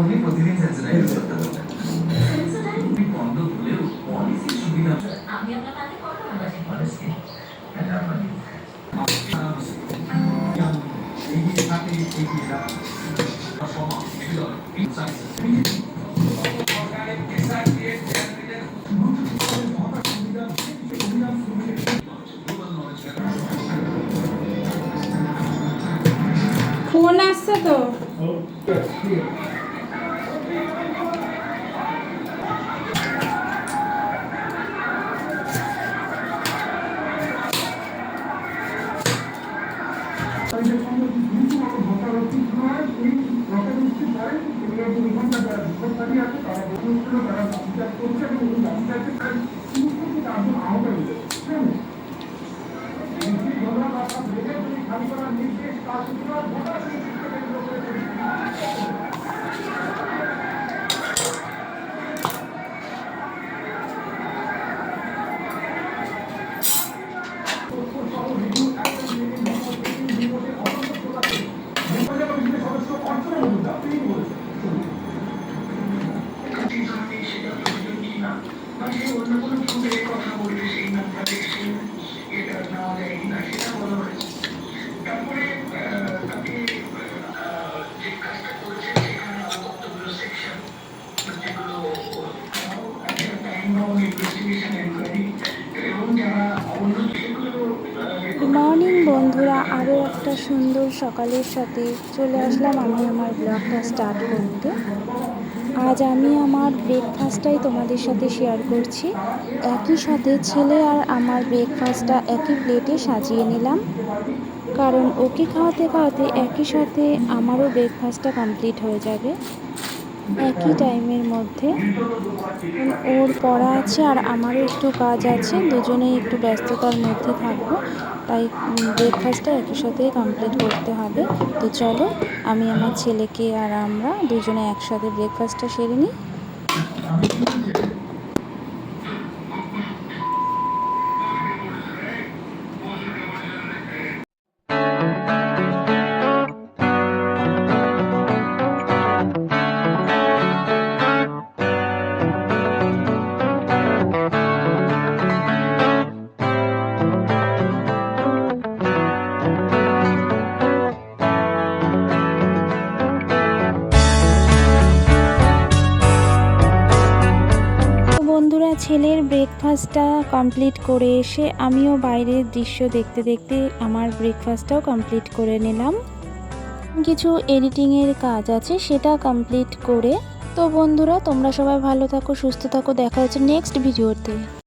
মধ্যে প্রতিদিন সেন্সিটাইজ করতে হবে। বন্ধ হলেও পলিসির সুবিধা আমি আপনার কাছে কত টাকা আছে পলিসি এগিয়ে থাকে এগিয়ে যাবে সমাজ বিদল ইনসাইটস ফোন আসছে তো। গুড মর্নিং বন্ধুরা, আরও একটা সুন্দর সকালের সাথে চলে আসলাম আমি আমার ব্লগটা স্টার্ট করতে। আজ আমি আমার ব্রেকফাস্টটাই তোমাদের সাথে শেয়ার করছি। একই সাথে ছেলে আর আমার ব্রেকফাস্টটা একই প্লেটে সাজিয়ে নিলাম, কারণ ওকে খাওয়াতে খাওয়াতে একই সাথে আমারও ব্রেকফাস্টটা কমপ্লিট হয়ে যাবে একই টাইমের মধ্যে। ওর পড়া আছে আর আমারও একটু কাজ আছে, দুজনেই একটু ব্যস্ততার মধ্যে থাকবো, তাই ব্রেকফাস্টটা একই সাথে কমপ্লিট করতে হবে। তো চলো আমি আমার ছেলেকে আর আমরা দুজনে একসাথে ব্রেকফাস্টটা সেরে নিই। বন্ধুরা, ছেলের ব্রেকফাস্টটা কমপ্লিট করে এসে আমিও বাইরের দৃশ্য দেখতে দেখতে আমার ব্রেকফাস্টটাও কমপ্লিট করে নিলাম। কিছু এডিটিংয়ের কাজ আছে, সেটা কমপ্লিট করে। তো বন্ধুরা, তোমরা সবাই ভালো থাকো, সুস্থ থাকো, দেখা হচ্ছে নেক্সট ভিডিওতে।